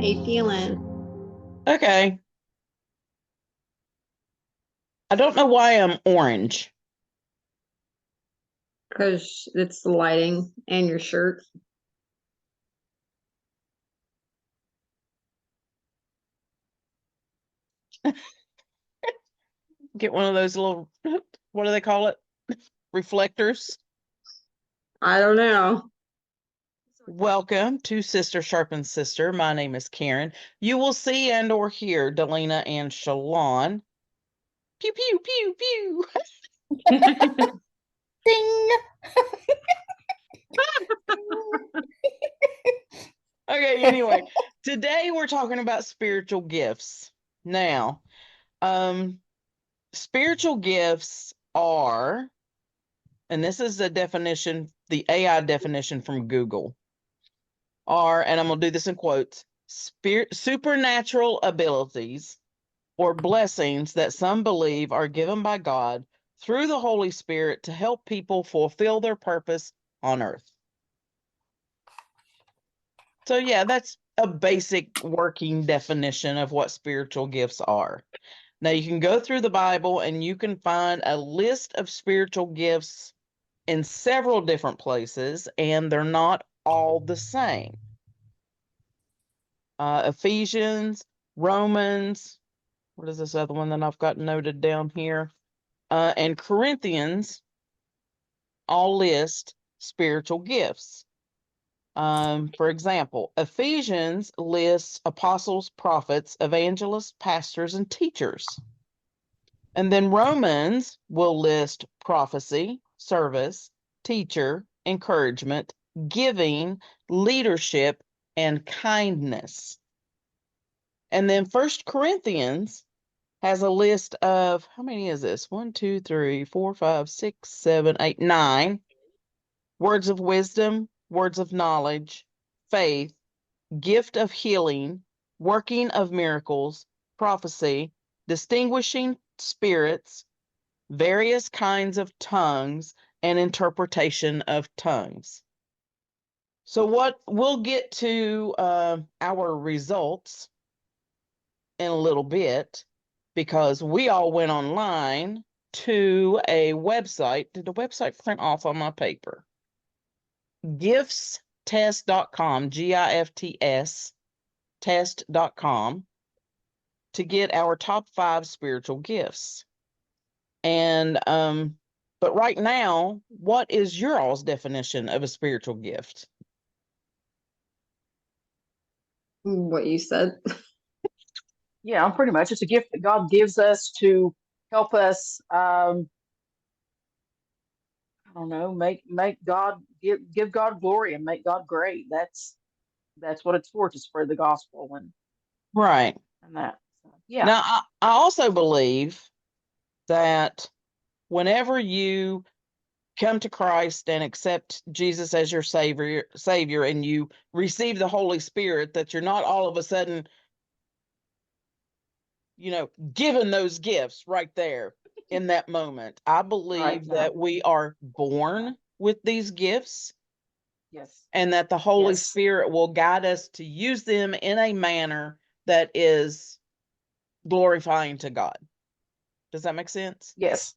you feeling? Okay. I don't know why I'm orange. Because it's the lighting and your shirt. Get one of those little, what do they call it? Reflectors. I don't know. Welcome to Sister Sharpens Sister. My name is Karen. You will see and or hear Delina and Shalon. Pew, pew, pew, pew. Ding. Okay, anyway, today we're talking about spiritual gifts. Now, um, spiritual gifts are, and this is the definition, the AI definition from Google, are, and I'm going to do this in quotes, supernatural abilities or blessings that some believe are given by God through the Holy Spirit to help people fulfill their purpose on earth. So, yeah, that's a basic working definition of what spiritual gifts are. Now, you can go through the Bible and you can find a list of spiritual gifts in several different places, and they're not all the same. Ephesians, Romans, what is this other one that I've got noted down here? And Corinthians all list spiritual gifts. For example, Ephesians lists apostles, prophets, evangelists, pastors, and teachers. And then Romans will list prophecy, service, teacher, encouragement, giving, leadership, and kindness. And then First Corinthians has a list of, how many is this? 1, 2, 3, 4, 5, 6, 7, 8, 9 words of wisdom, words of knowledge, faith, gift of healing, working of miracles, prophecy, distinguishing spirits, various kinds of tongues, and interpretation of tongues. So what we'll get to our results in a little bit, because we all went online to a website. Did the website print off on my paper? Giftstest.com, GIFTS test.com, to get our top 5 spiritual gifts. And but right now, what is your all's definition of a spiritual gift? What you said. Yeah, pretty much. It's a gift that God gives us to help us. I don't know, make God give God glory and make God great. That's what it's for, to spread the gospel Right. and that. So, yeah. Now, I also believe that whenever you come to Christ and accept Jesus as your savior and you receive the Holy Spirit, that you're not all of a sudden, given those gifts right there in that moment. I Right. believe No. that we are born with these gifts, Yes. and that the Holy Yes. Spirit will guide us to use them in a manner that is glorifying to God. Does that make sense? Yes.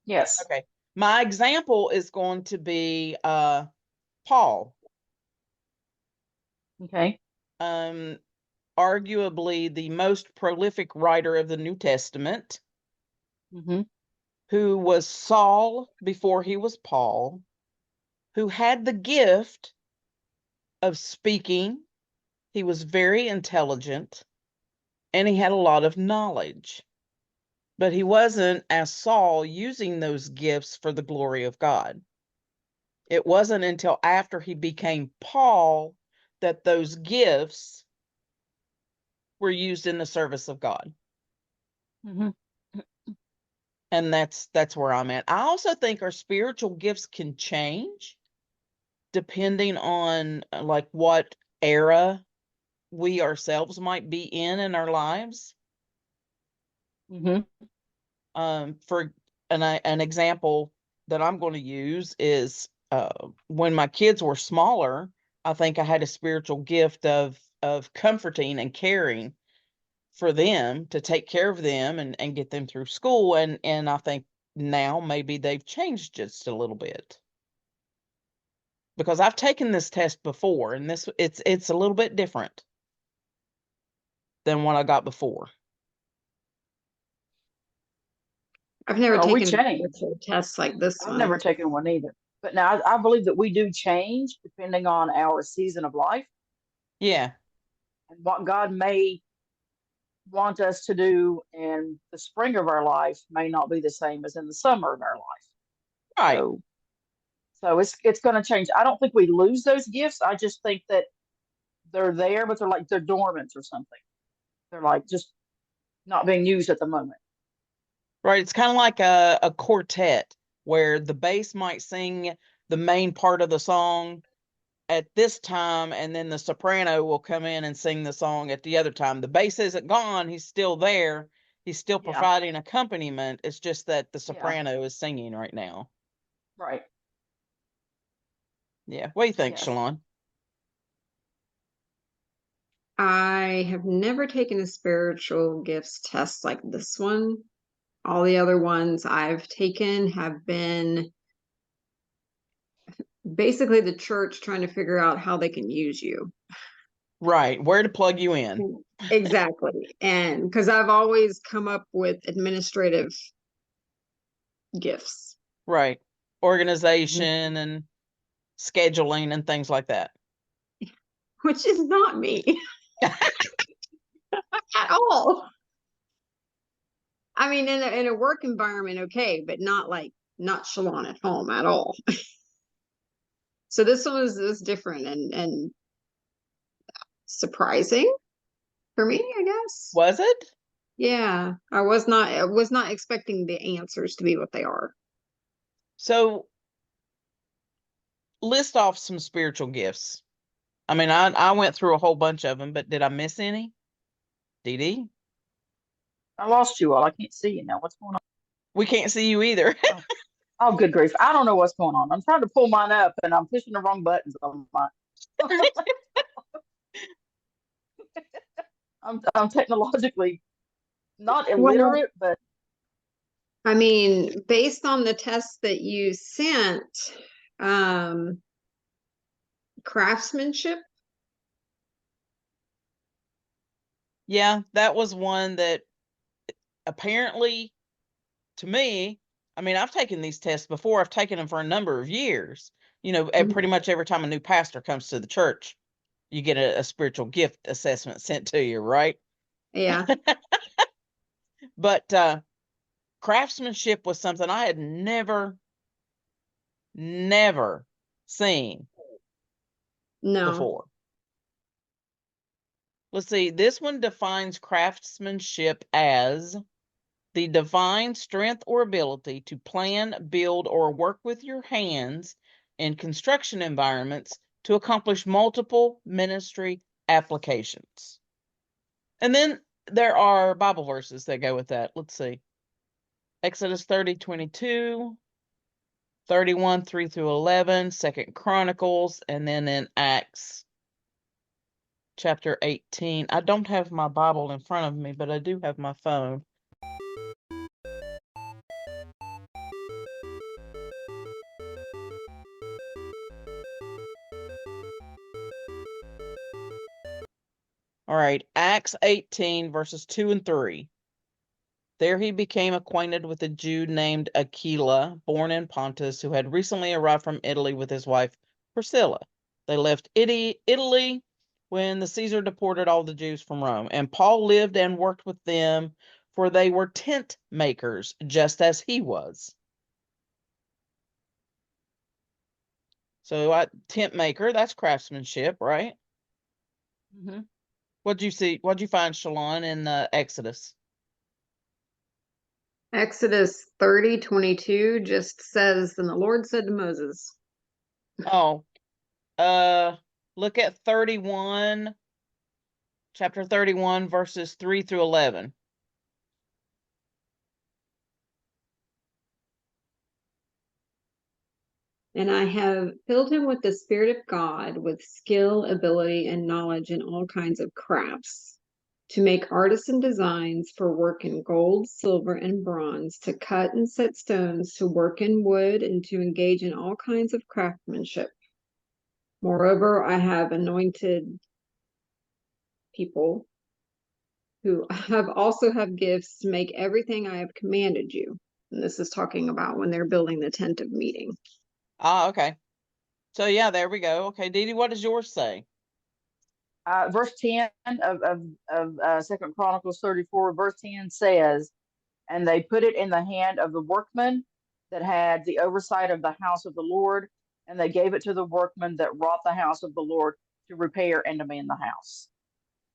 Yes. Okay. My example is going to be Paul. Okay. Um, Arguably the most prolific writer of the New Testament, Mm-hmm. who was Saul before he was Paul, who had the gift of speaking. He was very intelligent and he had a lot of knowledge, but he wasn't, as Saul, using those gifts for the glory of God. It wasn't until after he became Paul that those gifts were used in the service of God. Mm-hmm. And that's where I'm at. I also think our spiritual gifts can change depending on like what era we ourselves might be in our lives. Mm-hmm. For an example that I'm going to use is when my kids were smaller, I think I had a spiritual gift of comforting and caring for them, to take care of them and get them through school. And I think now maybe they've changed just a little bit. Because I've taken this test before, and it's a little bit different than what I got before. I've never Well, we taken a change. spiritual test like this I've one. never taken one either. But now I believe that we do change depending on our season of life Yeah, and what God may want us to do in the spring of our life may not be the same as in the summer of our life. right. So it's going to change. I don't think we lose those gifts. I just think that they're there, but they're dormant or something. They're like just not being used at the moment. Right. It's kind of like a quartet where the bass might sing the main part of the song at this time, and then the soprano will come in and sing the song at the other time. The bass isn't gone, he's still there. He's still Yeah. providing accompaniment. It's just that the Yeah. soprano is singing right now. Right. Yeah. What do you think, Yes. Shalon? I have never taken a spiritual gifts test like this one. All the other ones I've taken have been basically the church trying to figure out how they can use you. Right. Where to plug you in. Exactly. And because I've always come up with administrative gifts. Right. Organization and scheduling and things like that. Which is not me at all. I mean, in a work environment, okay, but not Shalon at home at all. So this one was different and surprising for me, I guess. Was it? Yeah, I was not expecting the answers to be what they are. So list off some spiritual gifts. I mean, I went through a whole bunch of them, but did I miss any? Dee Dee? I lost you all. I can't see you now. What's going on? We can't see you either. Oh, good grief. I don't know what's going on. I'm trying to pull mine up and I'm pushing the wrong buttons on mine. I'm technologically not Well, illiterate, but I mean, based on the test that you sent, um, craftsmanship. Yeah, that was one that apparently, to me, I mean, I've taken these tests before. I've taken them for a number of years. You know, and pretty much every time a new pastor comes to the church, you get a spiritual gift assessment sent to you, right? Yeah. But craftsmanship was something I had never seen No. before. Let's see. This one defines craftsmanship as the divine strength or ability to plan, build, or work with your hands in construction environments to accomplish multiple ministry applications. And then there are Bible verses that go with that. Let's see. Exodus 30:22, 31, 3 through 11, 2 Chronicles, and then in Acts chapter 18. I don't have my Bible in front of me, but I do have my phone. All right, Acts 18, verses 2 and 3. There he became acquainted with a Jew named Aquila, born in Pontus, who had recently arrived from Italy with his wife Priscilla. They left Italy when the Caesar deported all the Jews from Rome, and Paul lived and worked with them, for they were tent makers, just as he was. So, tent maker, that's craftsmanship, right? mhm. What'd you see? What'd you find, Shalon, in Exodus? Exodus 30:22 just says, "And the Lord said to Moses." Oh, look at 31, chapter 31, verses 3 through 11. And I have filled him with the Spirit of God, with skill, ability, and knowledge in all kinds of crafts, to make artisan designs for work in gold, silver, and bronze, to cut and set stones, to work in wood, and to engage in all kinds of craftsmanship. Moreover, I have anointed people who have gifts to make everything I have commanded you. And this is talking about when they're building the tent of meeting. Ah, okay. So yeah, there we go. Okay, Dee Dee, what does yours say? Verse 10 of 2 Chronicles 34, verse 10 says, and they put it in the hand of the workman that had the oversight of the house of the Lord, and they gave it to the workman that wrought the house of the Lord to repair and to mend the house.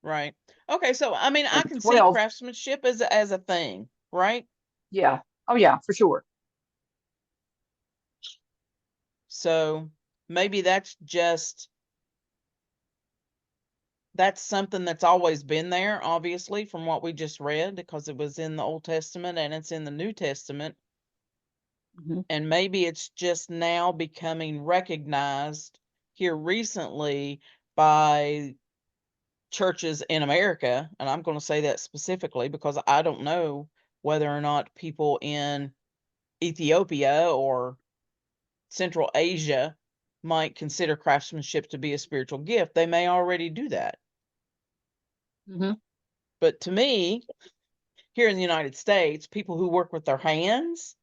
Right. Okay, so I mean, I And can see 12, craftsmanship as a thing, right? yeah. Oh, yeah, for sure. So maybe that's something that's always been there, obviously, from what we just read, because it was in the Old Testament and it's in the New Testament. Mhm. And maybe it's just now becoming recognized here recently by churches in America. And I'm going to say that specifically because I don't know whether or not people in Ethiopia or Central Asia might consider craftsmanship to be a spiritual gift. They may already do that. Mhm. But to me, here in the United States, people who work with their hands,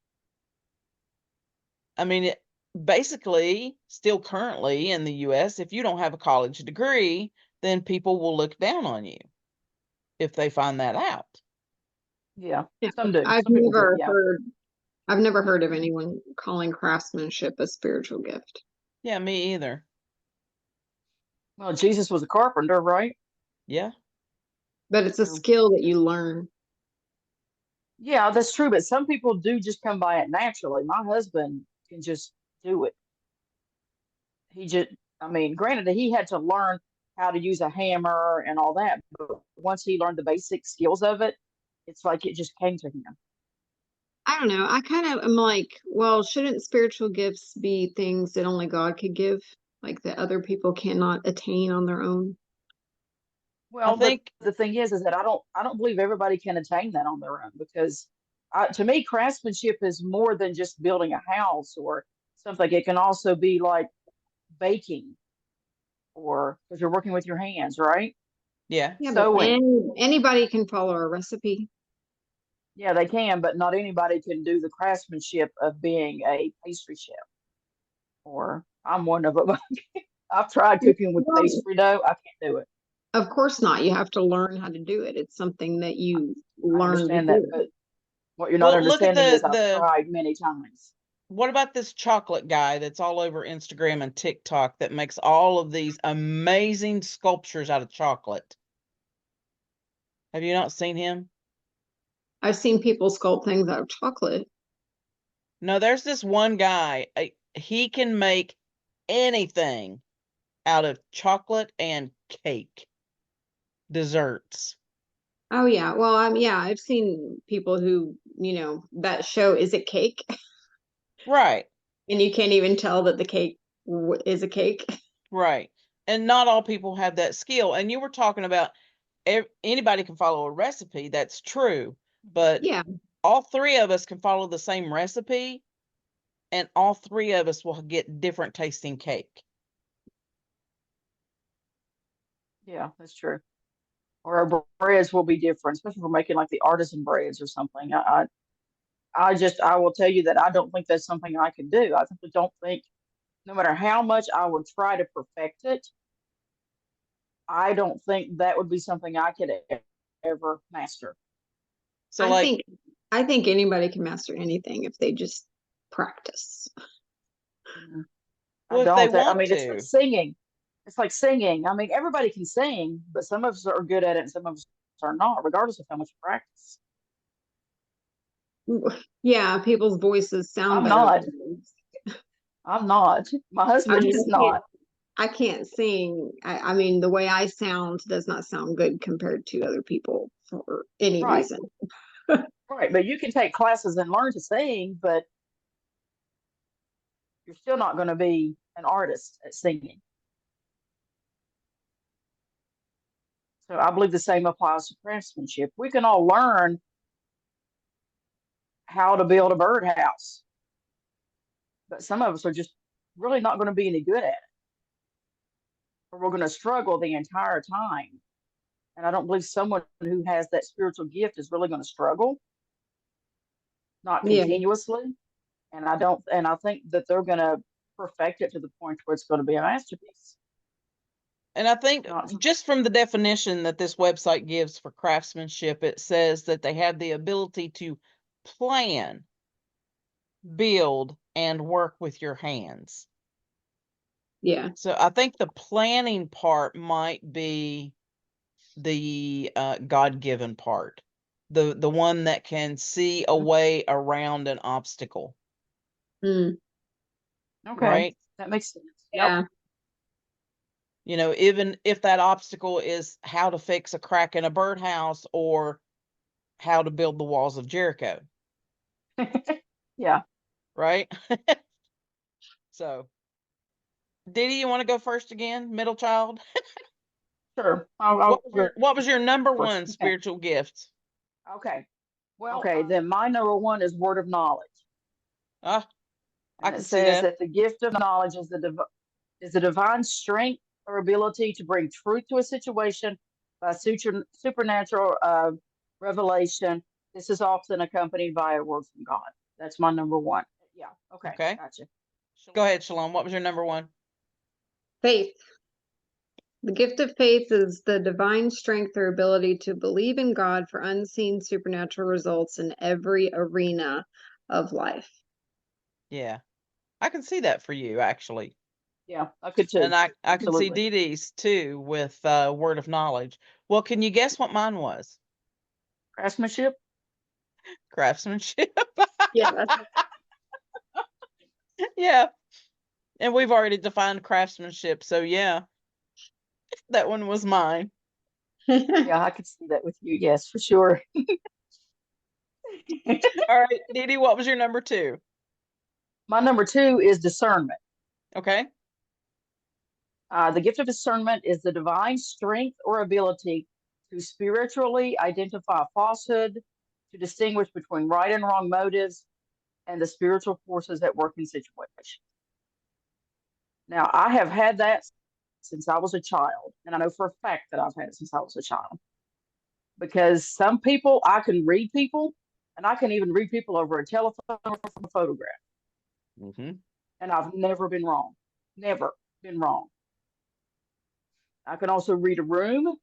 I mean, basically, still currently in the US, if you don't have a college degree, then people will look down on you if they find that out. Yeah, Yeah, some do. I've Some people do. never Yeah. heard I've never heard of anyone calling craftsmanship a spiritual gift. Yeah, me either. Well, Jesus was a carpenter, right? Yeah. But it's a So, skill that you learn. yeah, that's true. But some people do just come by it naturally. My husband can just do it. He just, I mean, granted that he had to learn how to use a hammer and all that, but once he learned the basic skills of it, it's like it just came to him. I don't know. I kind of am like, well, shouldn't spiritual gifts be things that only God could give, like that other people cannot attain on their own? I Well, but think, the thing is that I don't believe everybody can attain that on their own because, to me, craftsmanship is more than just building a house or something. It can also be like baking, or because you're working with your hands, right? yeah, Yeah, but Sewing. anybody can follow a recipe. Yeah, they can, but not anybody can do the craftsmanship of being a pastry chef. Or I'm one of them. I've tried cooking with Well, pastry dough. I can't do it. of course not. You have to learn how to do it. It's something that you I learn to understand that, do. but what you're not well, look at understanding is I've the tried many times. what about this chocolate guy that's all over Instagram and TikTok that makes all of these amazing sculptures out of chocolate? Have you not seen him? I've seen people sculpt things out of chocolate. No, there's this one guy. He can make anything out of chocolate and cake, desserts. Oh yeah. Well, yeah, I've seen people who, that show Is It Cake? Right, And you can't even tell that the cake is a cake. right. And not all people have that skill. And you were talking about anybody can follow a recipe. That's true. But Yeah. all three of us can follow the same recipe, and all three of us will get different tasting cake. Yeah, that's true. Or our breads will be different, especially if we're making like the artisan breads or something. I will tell you that I don't think that's something I can do. I simply don't think, no matter how much I would try to perfect it, I don't think that would be something I could ever master. So, I like, think I think anybody can master anything if they just practice. Mhm. I well, if they don't. I want mean, it's like to. singing. It's like singing. I mean, everybody can sing, but some of us are good at it and some of us are not, regardless of how much practice. Yeah, people's voices sound I'm better not. than others. I'm not. My I husband mean, is not. I can't sing. I mean, the way I sound does not sound good compared to other people for any Right. reason. Right. But you can take classes and learn to sing, but you're still not going to be an artist at singing. So I believe the same applies to craftsmanship. We can all learn how to build a birdhouse, but some of us are just really not going to be any good at it, or we're going to struggle the entire time. And I don't believe someone who has that spiritual gift is really going to struggle, not Yeah. continuously. And I think that they're going to perfect it to the point where it's going to be a masterpiece. And I think Not- just from the definition that this website gives for craftsmanship, it says that they have the ability to plan, build, and work with your hands. Yeah. So I think the planning part might be the God-given part, the one that can see a way around an obstacle, Mm, Okay, right? that makes sense. yeah. Yep. You know, even if that obstacle is how to fix a crack in a birdhouse or how to build the walls of Jericho, Yeah, right? So, Didi, you want to go first again, middle child? sure. I'll go What was your number first. one Okay. spiritual gift? Okay. Well, okay, then my number one is word of knowledge. Ah, I And can it see says that. that the gift of knowledge is the divine strength or ability to bring truth to a situation by supernatural revelation. This is often accompanied by a word from God. That's my number one. Yeah. Okay. Okay. Gotcha. Go ahead, Shalom. What was your number one? Faith. The gift of faith is the divine strength or ability to believe in God for unseen supernatural results in every arena of life. Yeah, I can see that for you, actually. Yeah, I could too. And I can see Absolutely. Didi's too with word of knowledge. Well, can you guess what mine was? Craftsmanship. Craftsmanship. Yeah, that's Yeah. And we've already defined craftsmanship. So, yeah, that one was mine. Yeah, I could see that with you. Yes, for sure. All right, Didi, what was your number two? My number two is discernment. Okay. The gift of discernment is the divine strength or ability to spiritually identify falsehood, to distinguish between right and wrong motives, and the spiritual forces at work in situations. Now, I have had that since I was a child, and I know for a fact that I've had it since I was a child. Because some people, I can read people, and I can even read people over a telephone or from a photograph. Mm-hmm. And I've never been wrong. Never been wrong. I can also read a room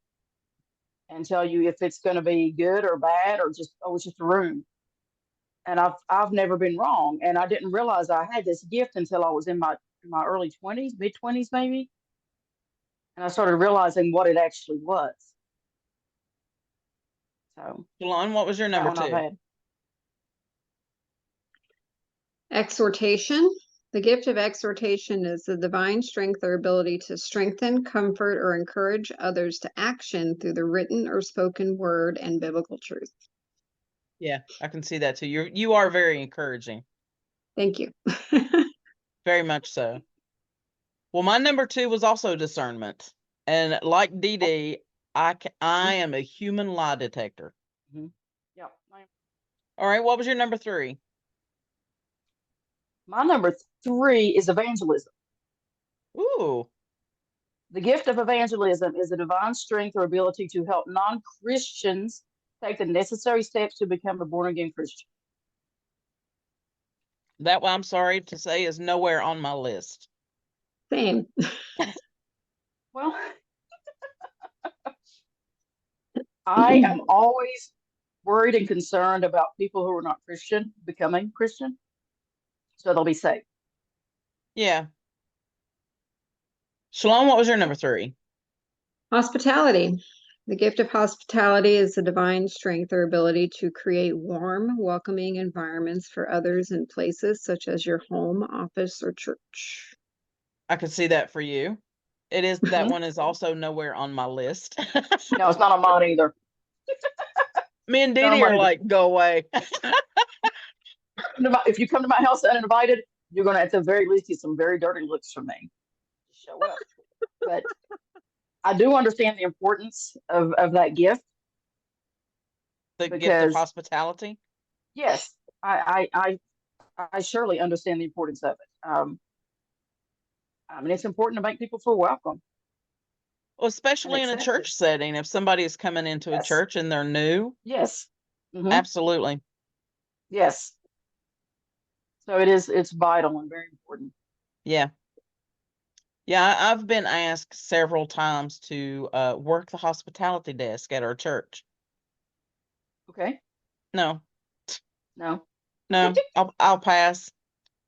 and tell you if it's going to be good or bad or just, oh, it's just a room. And I've never been wrong. And I didn't realize I had this gift until I was in my early 20s, mid 20s maybe. And I started realizing what it actually was. So Shalon, what was your that number one I've two? had. exhortation. The gift of exhortation is the divine strength or ability to strengthen, comfort, or encourage others to action through the written or spoken word and biblical truth. Yeah, I can see that too. You are very encouraging. Thank you. Very much so. Well, my number two was also discernment. And like Didi, I am a human lie detector. Mm-hmm. Yeah. All right, what was your number three? My number three is evangelism. Ooh. The gift of evangelism is a divine strength or ability to help non-Christians take the necessary steps to become a born-again Christian. That one, I'm sorry to say, is nowhere on my list. Same. Well, I am always worried and concerned about people who are not Christian becoming Christian, so they'll be saved. Yeah. Shalom, what was your number three? Hospitality. The gift of hospitality is the divine strength or ability to create warm, welcoming environments for others in places such as your home, office, or church. I could see that for you. It is that Mhm. one is also nowhere on my list. No, it's not on mine either. Me and Not on Didi mine are either. like, go away. If you come to my house uninvited, you're gonna at the very least get some very dirty looks from me. Just show up. But I do understand the importance of that gift The gift of because hospitality. yes, I surely understand the importance of it. I mean, it's important to make people feel welcome Well, and especially in a accepted. church setting, if somebody is coming into a Yes, church and they're new, yes, absolutely. yes. So it's vital and very important. Yeah. Yeah, I've been asked several times to work the hospitality desk at our church. Okay, No, no, no, I'll pass.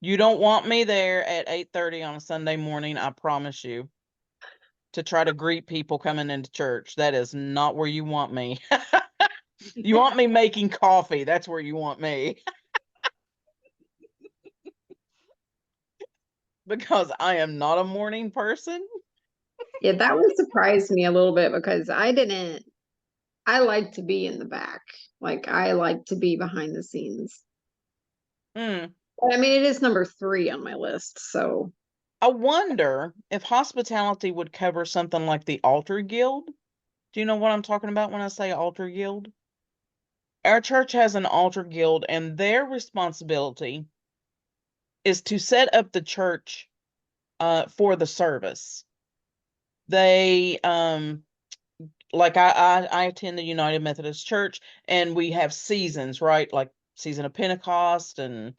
You don't want me there at 8:30 on a Sunday morning, I promise you, to try to greet people coming into church. That is not where you want me. You want me making coffee. That's where you want me. Because I am not a morning person. Yeah, that would surprise me a little bit because I like to be in the back. Like I like to be behind the scenes. Mm. I mean, it is number 3 on my list, so I wonder if hospitality would cover something like the altar guild. Do you know what I'm talking about when I say altar guild? Our church has an altar guild, and their responsibility is to set up the church for the service. They like I attend the United Methodist Church, and we have seasons, right? Like season of Pentecost and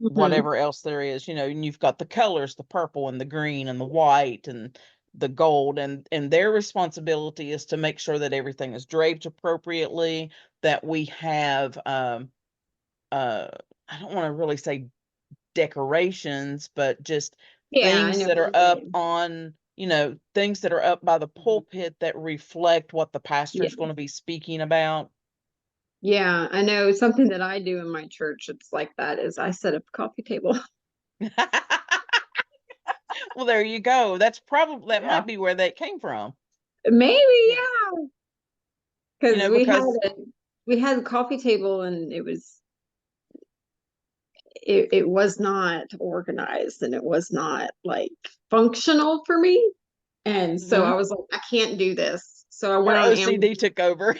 mhm. whatever else there is, and you've got the colors, the purple and the green and the white and the gold, and their responsibility is to make sure that everything is draped appropriately, that we have uh I don't want to really say decorations, but just Yeah, I things know that what are you up mean. on, things that are up by the Mhm. pulpit that reflect what the Yeah. pastor's going to be speaking about. Yeah, I know something that I do in my church. It's like that is I set up a coffee table. Well, there you go. That Yeah, might be where that came from. Maybe, yeah. yeah, because Because we had a coffee table and it was not organized and it was not like functional for me. And so Hmm. I was like, I can't do this. So your OCD took over.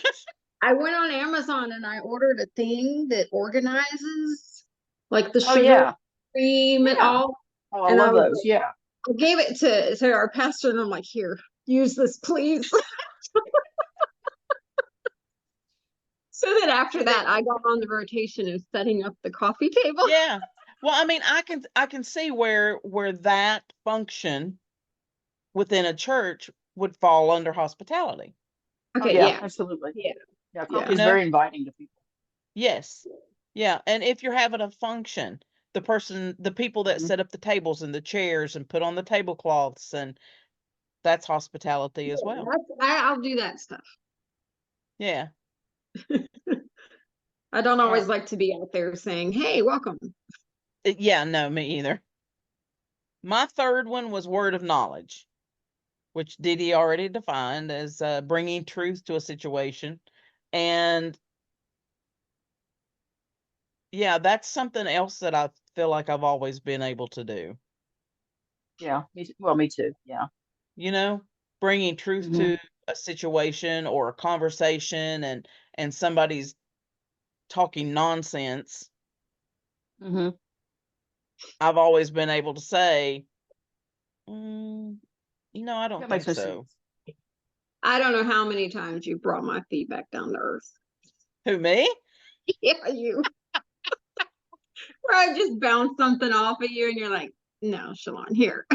I went on Amazon and I ordered a thing that organizes like the Oh sugar, yeah, cream, and yeah. all. Oh, I And I love was those. like, Yeah. I gave it to our pastor, and I'm like, here, use this, please. So that after Well, that, I got on the rotation of setting up the coffee table. yeah. Well, I mean, I can see where that function within a church would fall under hospitality. Oh Okay, yeah, yeah, absolutely. yeah, Yeah, coffee You yeah, is know? very inviting to people. Yes. Yeah, and if you're having a function, the people that Hmm. set up the tables and the chairs and put on the tablecloths, and that's hospitality as yeah. well. I'll do that stuff. Yeah. I don't All always right. like to be out there saying, "Hey, welcome." Yeah, no, me either. My third one was word of knowledge, which Didi already defined as bringing truth to a situation. And yeah, that's something else that I feel like I've always been able to do. Yeah, well, me too. Yeah. You know, bringing truth Hmm. to a situation or a conversation, and somebody's talking nonsense. Hmm. I've always been able to say, I don't That makes think no so. sense. I don't know how many times you brought my feedback down to earth. Who, me? Yeah, you. Where I just bounce something off at you, and you're like, "No, Shalon, here."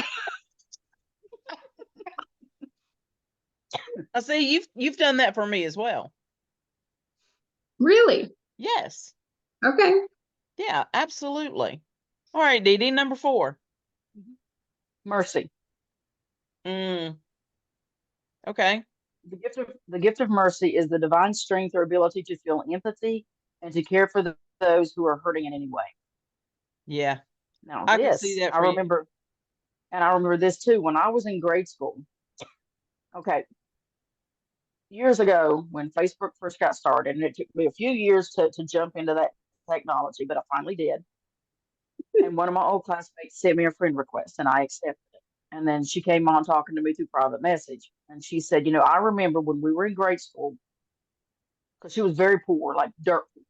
I see you've done that for me as well. Really? Yes. Okay. Yeah, absolutely. All right, Dee number 4. Mhm. Mercy. Mm, okay. The gift of mercy is the divine strength or ability to feel empathy and to care for those who are hurting in any way. Yeah, Now, I can see this that I for you. remember, and I remember this too when I was in grade school. Okay, years ago when Facebook first got started, and it took me a few years to jump into that technology, but I finally did. And one of my old classmates sent me a friend request and I accepted it. And then she came on talking to me through private message. And she said, you know, I remember when we were in grade school, because she was very poor, like dirt poor.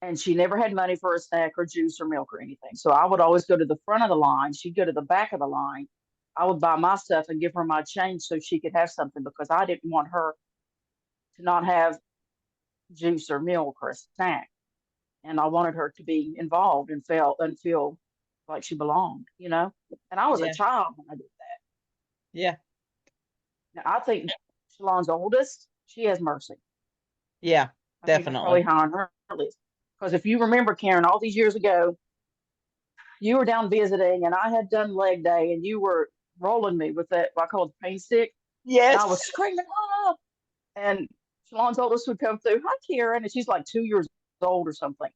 And she never had money for a snack or juice or milk or anything. So I would always go to the front of the line. She'd go to the back of the line. I would buy my stuff and give her my change so she could have something because I didn't want her to not have juice or milk or a snack. And I wanted her to be involved and feel like she belonged, you know? And I was a Yeah. child when I did that. Yeah. Now, I think Shalon's oldest, she has mercy. Yeah. I think that's probably Definitely. high on her list. Because if you remember, Karen, all these years ago, you were down visiting and I had done leg day and you were rolling me with that, what I call the pain stick. And I was Yes. screaming, ah! And Shalon's oldest would come through, hi, Karen. And she's like 2 years old or something.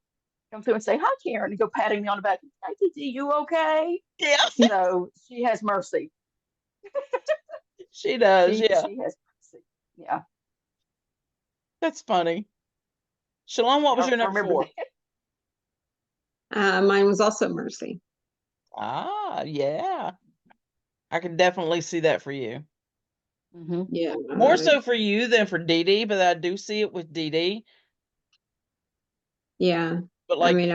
Come through and say, hi, Karen, and go patting me on the back. Hi, Titi, you okay? Yeah. So she has mercy. She does. She Yeah. she has mercy. Yeah. That's funny. Shalom, what was I your number remember 4? that. Mine was also Mercy. Ah, yeah. I can definitely see that for you. Mm-hmm. Yeah. More so for you than for Dee Dee, but I do see it with Dee Dee. Yeah. But I like, mean,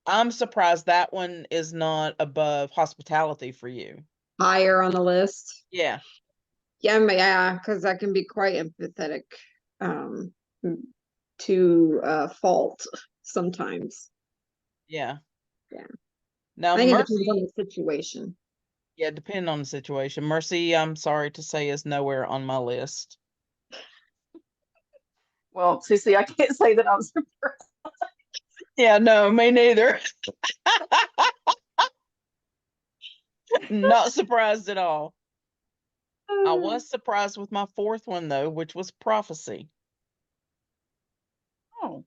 I'm surprised that one is not above hospitality for you. higher on the list. Yeah. Yeah, because I can be quite empathetic um, to fault sometimes. Yeah. Yeah. Now, I think it depends on Mercy, the situation. yeah, depending on the situation. Mercy, I'm sorry to say, is nowhere on my list. Well, Cece, I can't say that I'm surprised. Yeah, no, me neither. Not surprised at all. I was surprised with my 4th one, though, which was prophecy. Oh,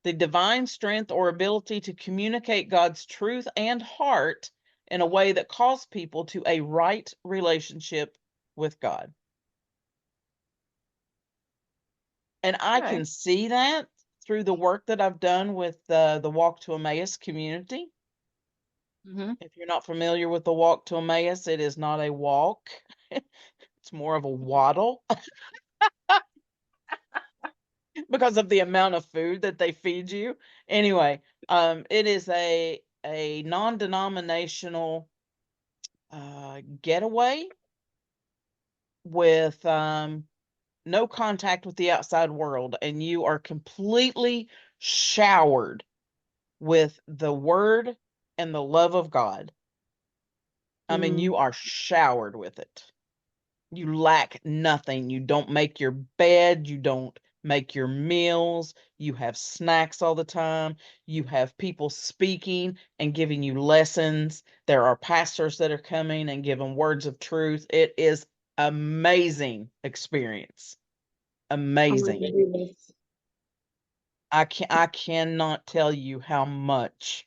The divine strength or ability to communicate God's truth and heart in a way that calls people to a right relationship with God. And I okay. can see that through the work that I've done with the Walk to Emmaus community. Mm-hmm. If you're not familiar with the Walk to Emmaus, it is not a walk. It's more of a waddle because of the amount of food that they feed you. Anyway, it is a non-denominational getaway with no contact with the outside world, and you are completely showered with the word and the love of God. I mean, you are showered with it. You lack nothing. You don't make your bed. You don't make your meals. You have snacks all the time. You have people speaking and giving you lessons. There are pastors that are coming and giving words of truth. It is amazing experience. Oh my Amazing. goodness. I cannot tell you how much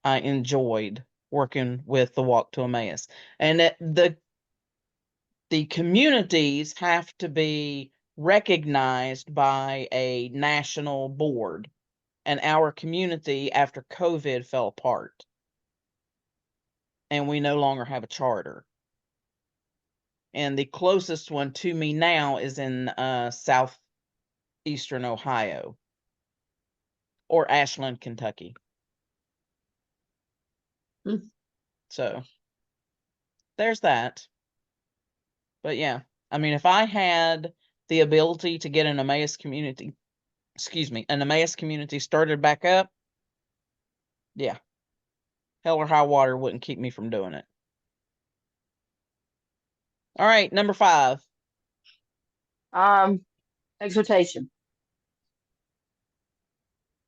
I enjoyed working with the Walk to Emmaus. And the communities have to be recognized by a national board. And our community after COVID fell apart. And we no longer have a charter. And the closest one to me now is in southeastern Ohio or Ashland, Kentucky. Mm. So there's that. But yeah, I mean, if I had the ability to get an Emmaus community, an Emmaus community started back up, yeah, hell or high water wouldn't keep me from doing it. All right, number 5. Exhortation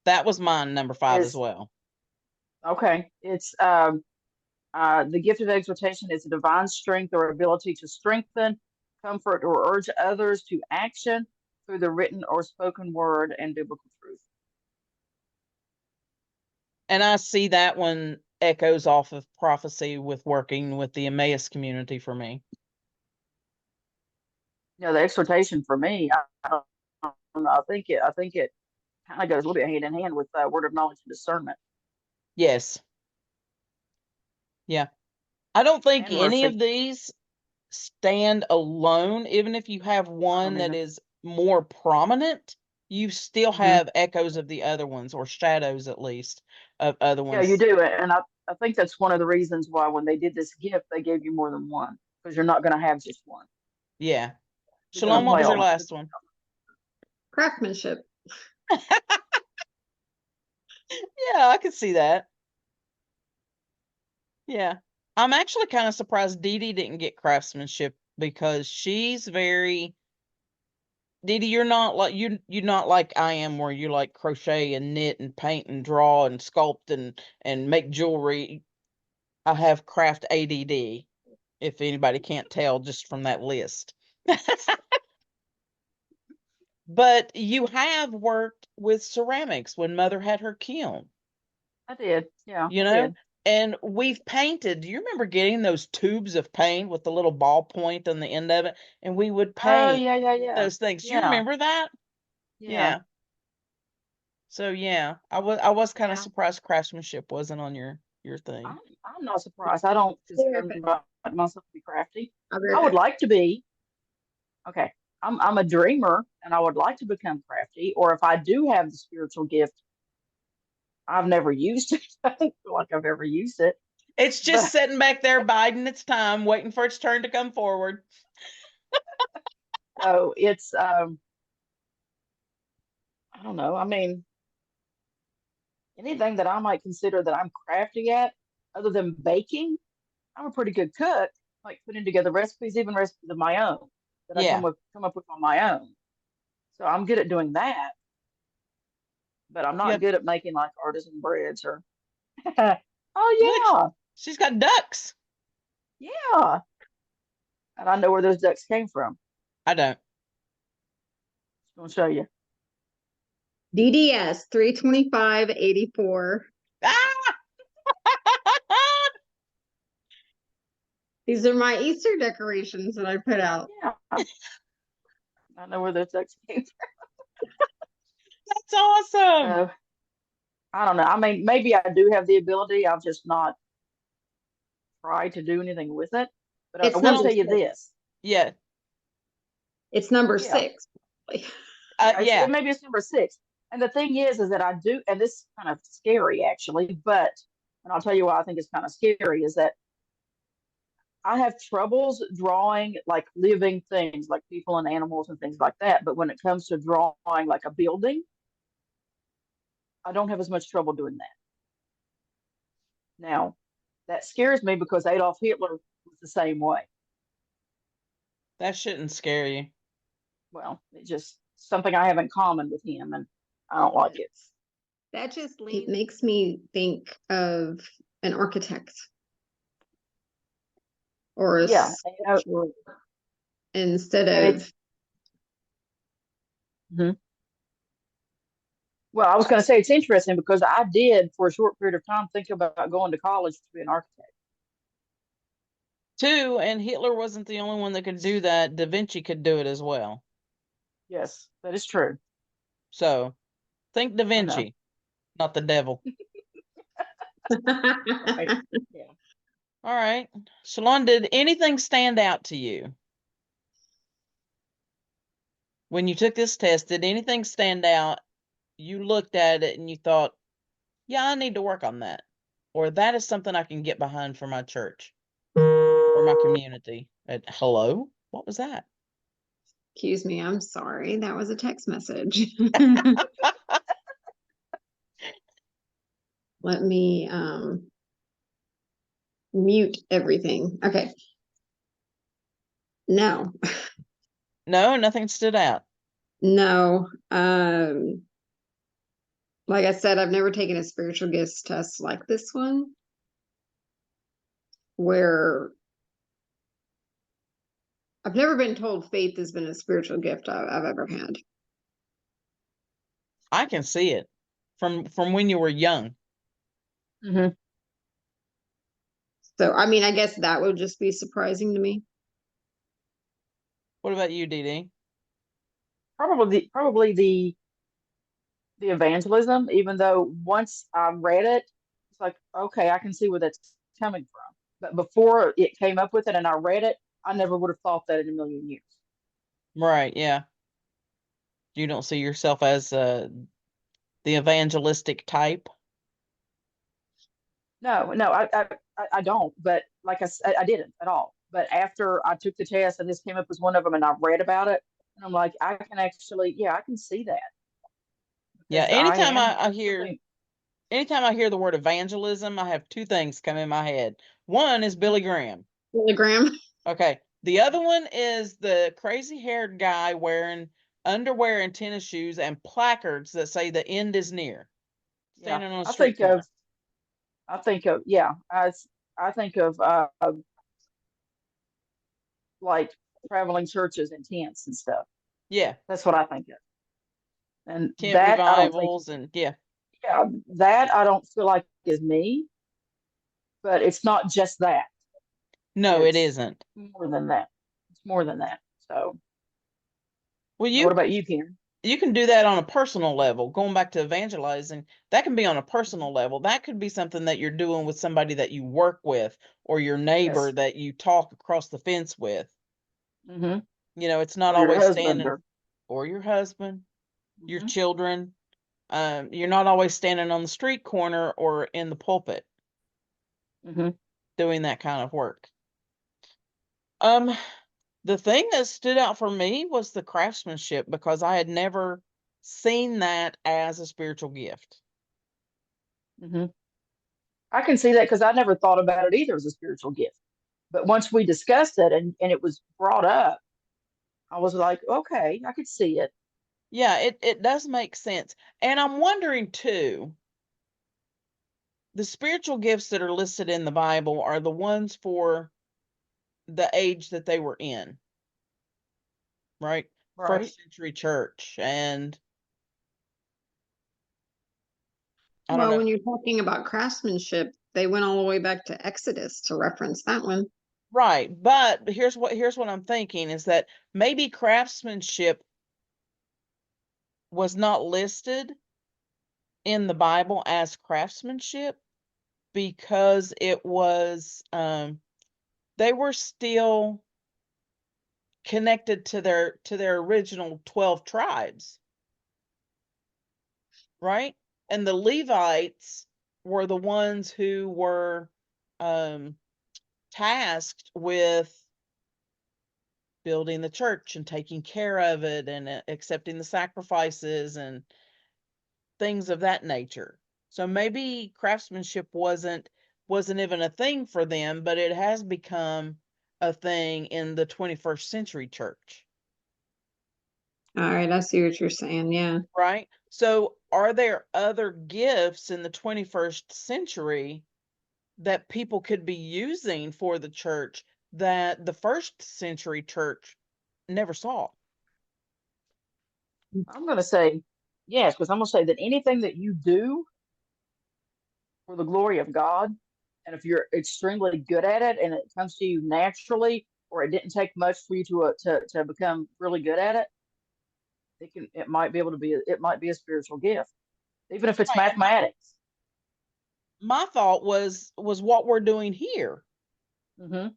That was mine, number 5 as is well. okay. It's the gift of exhortation is a divine strength or ability to strengthen, comfort, or urge others to action through the written or spoken word and biblical truth. And I see that one echoes off of prophecy with working with the Emmaus community for me. You know, the exhortation for me, I don't know. I think it kind of goes a little bit hand in hand with word of knowledge and discernment. Yes. Yeah. I don't think And any mercy. of these stand alone. Even if you have I one don't that either. is more prominent, you still Mhm. have echoes of the other ones, or shadows at least of other Yeah, you ones. do it. And I think that's one of the reasons why when they did this gift, they gave you more than one because you're not going to have just one. Yeah. You're going Shalom, to what play was your all. last one? Craftsmanship. Yeah, I could see that. Yeah. I'm actually kind of surprised Dee Dee didn't get craftsmanship because she's very Dee Dee, you're not like I am where you like crochet and knit and paint and draw and sculpt and make jewelry. I have craft ADD, if anybody can't tell just from that list. But you have worked with ceramics when Mother had her kiln, I did. Yeah, you I know? did. And we've painted. Do you remember getting those tubes of paint with the little ball point on the end of it? And we would Oh, paint yeah, yeah, yeah. those things. Do you Yeah, remember that? yeah, Yeah. So yeah, I was kind of yeah. surprised craftsmanship wasn't on your thing. I'm not surprised. I don't consider Therapist. myself to be crafty. I'll be I right would back. like to be. Okay. I'm a dreamer and I would like to become crafty. Or if I do have the spiritual gift, I've never used it. I don't feel like I've ever used it. It's just But sitting back there biding its time, waiting for its turn to come forward. so it's I don't know. I mean, anything that I might consider that I'm crafty at, other than baking, I'm a pretty good cook, like putting together recipes, even recipes of my own that I Yeah. come up with on my own. So I'm good at doing that, but I'm not Yep. good at making like artisan breads or Look, oh she's got ducks. yeah, yeah. And I know where those ducks came from. I don't. I'm gonna show you. DDS 32584. Ah! These are my Easter decorations that I put out. Yeah. I know where those ducks came That's awesome. from. So I don't know. I mean, maybe I do have the ability. I've just not tried to do anything with it. But I It's will number tell you 6. this. Yeah. It's number Yeah. 6. Yeah, Yeah. maybe it's number 6. And the thing is that I do, and this is kind of scary actually, but, and I'll tell you why I think it's kind of scary is that I have troubles drawing like living things, like people and animals and things like that. But when it comes to drawing like a building, I don't have as much trouble doing that. Now, that scares me because Adolf Hitler was the same way. That shouldn't scare you. Well, it's just something I have in common with him, and I don't like it. That just makes me think of an architect or a Yeah, sculptor instead and of. it's mhm. Well, I was going to say it's interesting because I did for a short period of time think about going to college to be an architect. Too, and Hitler wasn't the only one that could do that. Da Vinci could do it as well. Yes, that is true. So think Da I know. Vinci, not the devil. Right. Yeah. All right. Shalon, did anything stand out to you when you took this test? Did anything stand out? You looked at it and you thought, yeah, I need to work on that. Or that is something I can get behind for my church or my community. Hello? What was that? Excuse me, I'm sorry. That was a text message. Let me mute everything. Okay. No. No, nothing stood out. No. Like I said, I've never taken a spiritual gifts test like this one, where I've never been told faith has been a spiritual gift I've ever had. I can see it from when you were young. Mm-hmm. So, I mean, I guess that would just be surprising to me. What about you, Dee Dee? Probably the evangelism, even though once I read it, it's like, okay, I can see where that's coming from. But before it came up with it and I read it, I never would have thought that in a million years. Right. Yeah. You don't see yourself as the evangelistic type. No, no, I don't. But like I didn't at all. But after I took the test and this came up as one of them, and I read about it, and I'm like, I can actually, yeah, I can see that Yeah. because I am Anytime I hear the word evangelism, I have two things come in my head. One is Billy Graham. Telegram. Okay. The other one is the crazy haired guy wearing underwear and tennis shoes and placards that say the end is near. yeah. Standing on a I street think corner. I think of like traveling churches and tents and stuff. Yeah. That's what I think of. And Tent that I don't think, revivals and yeah. yeah, that I don't feel like is me, but it's not just that. No, it It's isn't. more than that. It's more than that. So, Well, what about you, Karen? you can do that on a personal level. Going back to evangelizing, that can be on a personal level. That could be something that you're doing with somebody that you work with or your neighbor Yes. that you talk across the fence with. Mm-hmm. It's not Or your always husband standing, or your husband, your mm-hmm. children. You're not always standing on the street corner or in the pulpit Mm-hmm. doing that kind of work. The thing that stood out for me was the craftsmanship because I had never seen that as a spiritual gift. Mm-hmm. I can see that because I never thought about it either as a spiritual gift. But once we discussed it and it was brought up, I was like, okay, I could see it. Yeah, it does make sense. And I'm wondering too, the spiritual gifts that are listed in the Bible are the ones for the age that they were in, right? Right. First century church. And I don't Well, know. when you're talking about craftsmanship, they went all the way back to Exodus to reference that one. Right. But here's what I'm thinking is that maybe craftsmanship was not listed in the Bible as craftsmanship because it was they were still connected to their original 12 tribes, right? And the Levites were the ones who were tasked with building the church and taking care of it and accepting the sacrifices and things of that nature. So maybe craftsmanship wasn't even a thing for them, but it has become a thing in the 21st century church. All right, I see what you're saying. Yeah. Right? So are there other gifts in the 21st century that people could be using for the church that the first century church never saw? I'm going to say yes, because I'm going to say that anything that you do for the glory of God, and if you're extremely good at it and it comes to you naturally, or it didn't take much for you to become really good at it, it might be able to be it might be a spiritual gift, even if it's Right. mathematics. My thought was what we're doing here, Mm-hmm.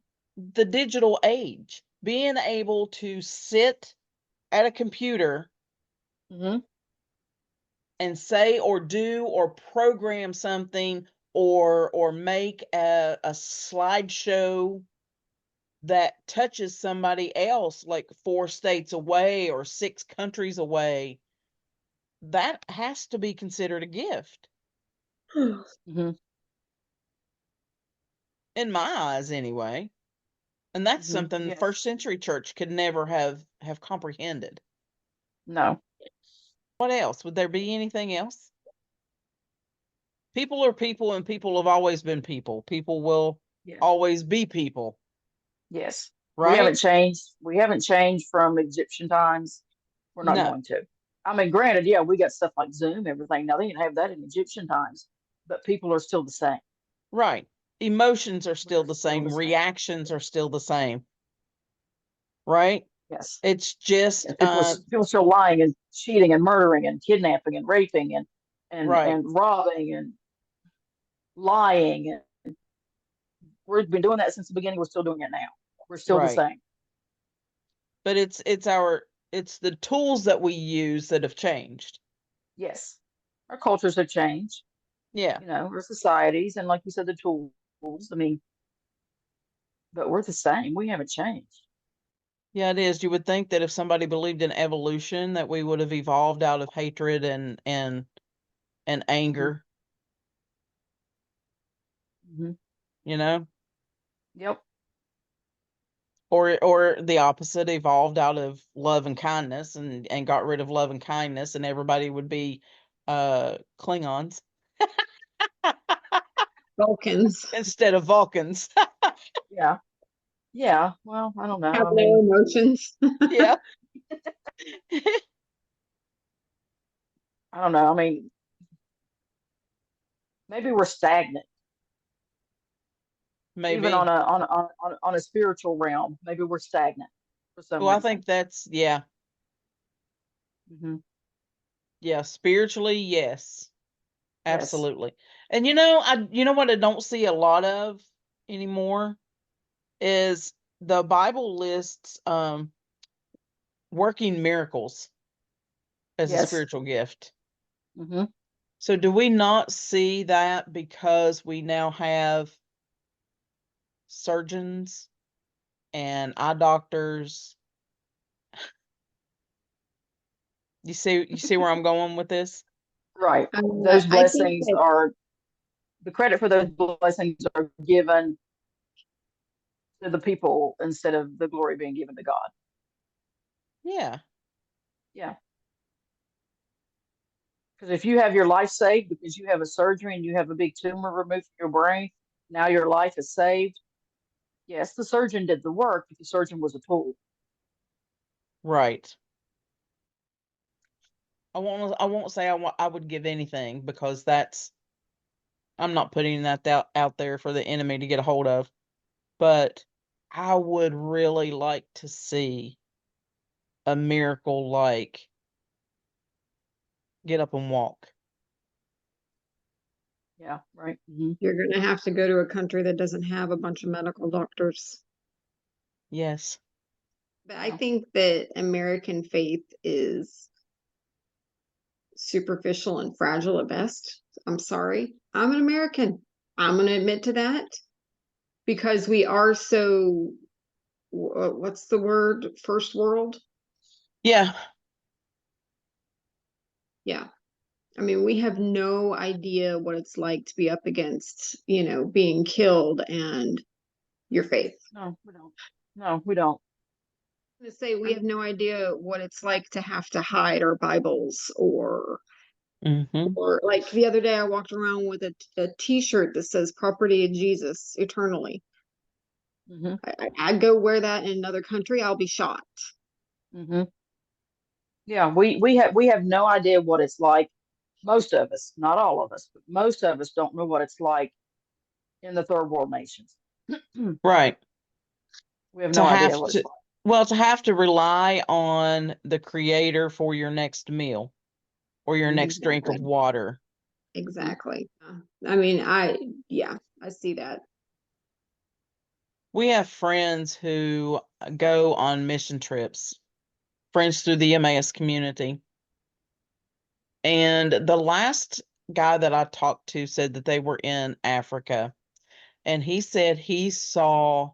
the digital age, being able to sit at a computer Mm-hmm. and say or do or program something or make a slideshow that touches somebody else like 4 states away or 6 countries away, that has to be considered a gift Mm-hmm. in my eyes anyway. And that's Mm-hmm. something the Yes. first century church could never have comprehended. No. What else? Would there be anything else? People are people and people have always been people. People will Yes. always be people, Yes. We right? haven't changed. We haven't changed from Egyptian times. We're not No. going to. I mean, granted, yeah, we got stuff like Zoom, everything. Now they didn't have that in Egyptian times, but people are still the same. Right. Emotions are still We're the still the same. same. Reactions are still the same. Right? Yes. It's just And people are still lying and cheating and murdering and kidnapping and raping and right. robbing and lying. We've been doing that since the beginning. We're still doing it now. We're still the Right. same. But it's the tools that we use that have changed. Yes. Our cultures have changed, Yeah. our societies, and like you said, the tools. I mean, but we're the same. We haven't changed. Yeah, it is. You would think that if somebody believed in evolution, that we would have evolved out of hatred and anger, Mm-hmm. you know, Yep. or the opposite, evolved out of love and kindness and got rid of love and kindness, and everybody would be Klingons Vulcans instead of Vulcans. Yeah. Yeah. Well, I don't know. have I no mean, emotions. Yeah. I don't know. I mean, maybe we're stagnant, even Maybe. on a spiritual realm. Maybe we're stagnant for some Well, I reason. think that's, yeah. Hmm. Yeah, spiritually, yes. Yes. Absolutely. And you know what I don't see a lot of anymore is the Bible lists working miracles as a Yes. spiritual gift. Hmm. So do we not see that because we now have surgeons and eye doctors? You see where I'm going with this? Right. Those I think blessings that are the credit for those blessings are given to the people instead of the glory being given to God. Yeah. Yeah. Because if you have your life saved because you have a surgery and you have a big tumor removed from your brain, now your life is saved. Yes, the surgeon did the work, but the surgeon was a tool. Right. I won't say I would give anything because I'm not putting that out there for the enemy to get a hold of. But I would really like to see a miracle like get up and walk. Yeah, right. Hmm. you're going to have to go to a country that doesn't have a bunch of medical doctors. Yes. But I Yeah. think that American faith is superficial and fragile at best. I'm sorry. I'm an American. I'm going to admit to that because we are so, what's the word? First world? Yeah. Yeah. I mean, we have no idea what it's like to be up against, being killed and your faith. No, we don't. No, we don't. I'm gonna say we have no idea what it's like to have to hide our Bibles Mm-hmm. or like the other day I walked around with a t-shirt that says property of Jesus eternally. Hmm. I'd go wear that in another country, I'll be shot. Hmm. Yeah, we have no idea what it's like. Most of us, not all of us, but most of us don't know what it's like in the third world nations. Right. We have To no have idea what it's to like. well, to have to rely on the creator for your next meal or your next drink of Exactly. water. Exactly. I mean, yeah, I see that. We have friends who go on mission trips, friends through the Emmaus community. And the last guy that I talked to said that they were in Africa. And he said he saw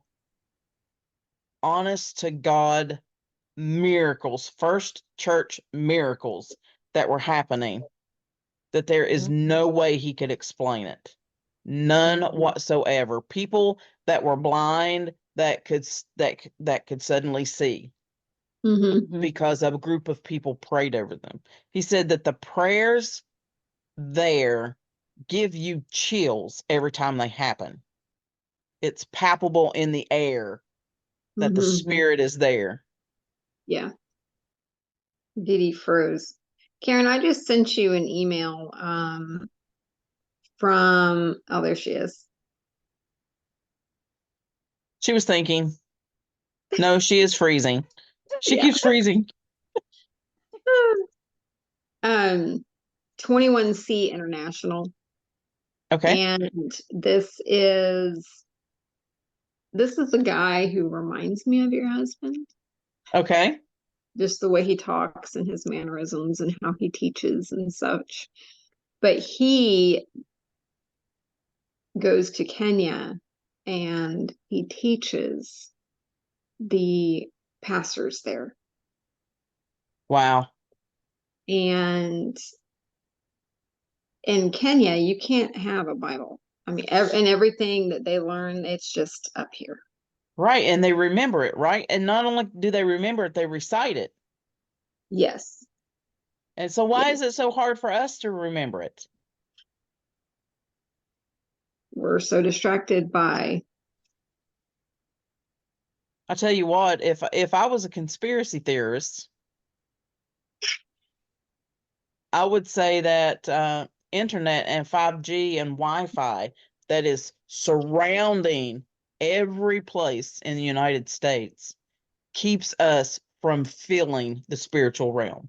honest to God miracles, first church miracles that were happening, that there is Hmm. no way he could explain it. None whatsoever. People that were blind that could suddenly see Hmm. Hmm. because a group of people prayed over them. He said that the prayers there give you chills every time they happen. It's palpable in the air that the Hmm. spirit is there. Yeah. Diddy froze. Karen, I just sent you an email from, oh, there she is. She was thinking, no, she is freezing. She Yeah. keeps freezing. 21C International. Okay. And this is a guy who reminds me of your husband. Okay. Just the way he talks and his mannerisms and how he teaches and such. But he goes to Kenya and he teaches the pastors there. Wow. And in Kenya, you can't have a Bible. I mean, and everything that they learn, it's just up here. Right. And they remember it, right? And not only do they remember it, they recite it. Yes. And so why Yes. is it so hard for us to remember it? We're so distracted by. I tell you what, if I was a conspiracy theorist, I would say that internet and 5G and Wi-Fi that is surrounding every place in the United States keeps us from feeling the spiritual realm.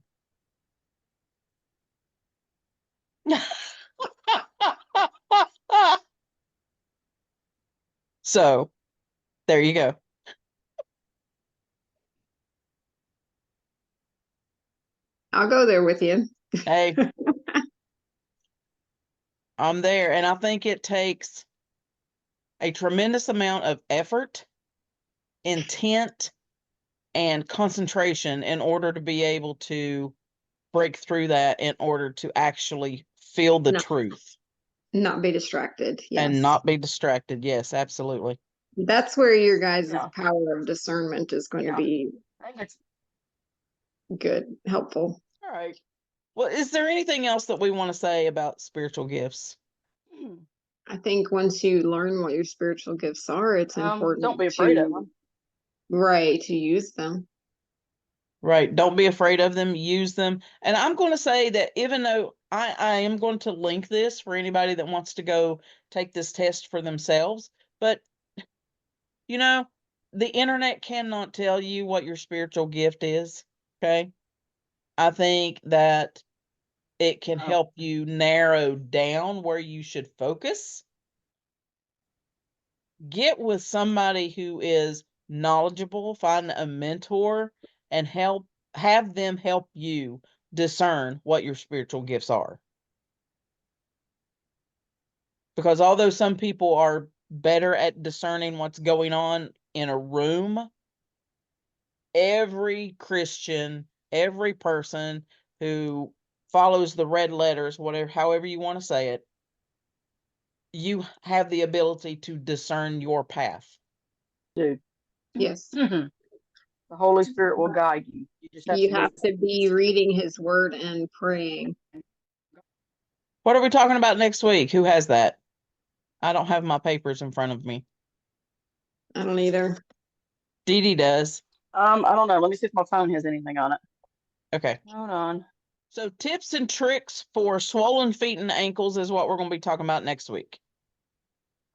So, there you go. I'll go there with you. Hey, I'm there, and I think it takes a tremendous amount of effort, intent, and concentration in order to be able to break through that, in order to actually feel the truth Not be distracted. Yes. and not be distracted. Yes, absolutely. That's where your guys' Yeah. power of discernment is going to be I think it's good, helpful. All right. Well, is there anything else that we want to say about spiritual gifts? I think once you learn what your spiritual gifts are, it's important don't be afraid of to, them. right, to use them. Right. Don't be afraid of them. Use them. And I'm going to say that even though I am going to link this for anybody that wants to go take this test for themselves, but you know, the internet cannot tell you what your spiritual gift is. Okay. I think that it can help you narrow down where you should focus. Get with somebody who is knowledgeable, find a mentor, and have them help you discern what your spiritual gifts are. Because although some people are better at discerning what's going on in a room, every Christian, every person who follows the red letters, whatever, however you want to say it, you have the ability to discern your path. Dude. Yes. The Holy Spirit will guide you. You just You have to be reading his word and praying. What are we talking about next week? Who has that? I don't have my papers in front of me. I don't either. Dee Dee does. I don't know. Let me see if my phone has anything on it. Okay. Hold on. So tips and tricks for swollen feet and ankles is what we're going to be talking about next week.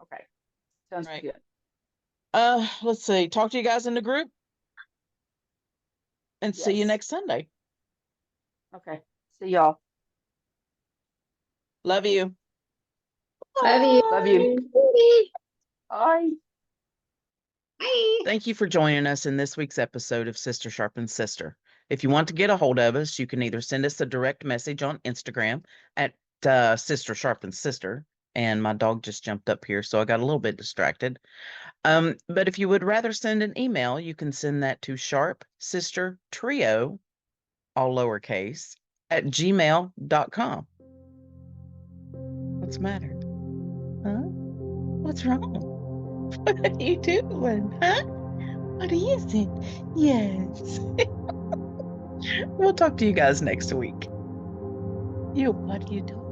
Okay. Sounds Right. good. Let's see. Talk to you guys in the group. And see you Yes. next Sunday. Okay. See y'all. Love you. Love you. Love you. Bye. Bye. Thank you for joining us in this week's episode of Sister Sharpens Sister. If you want to get a hold of us, you can either send us a direct message on Instagram at Sister Sharpens Sister. And my dog just jumped up here, so I got a little bit distracted. But if you would rather send an email, you can send that to sharpsistertrio, all lowercase, at gmail.com. What's the matter? Huh? What's wrong? What are you doing? Huh? What is it? Yes. We'll talk to you guys next week. What are you doing?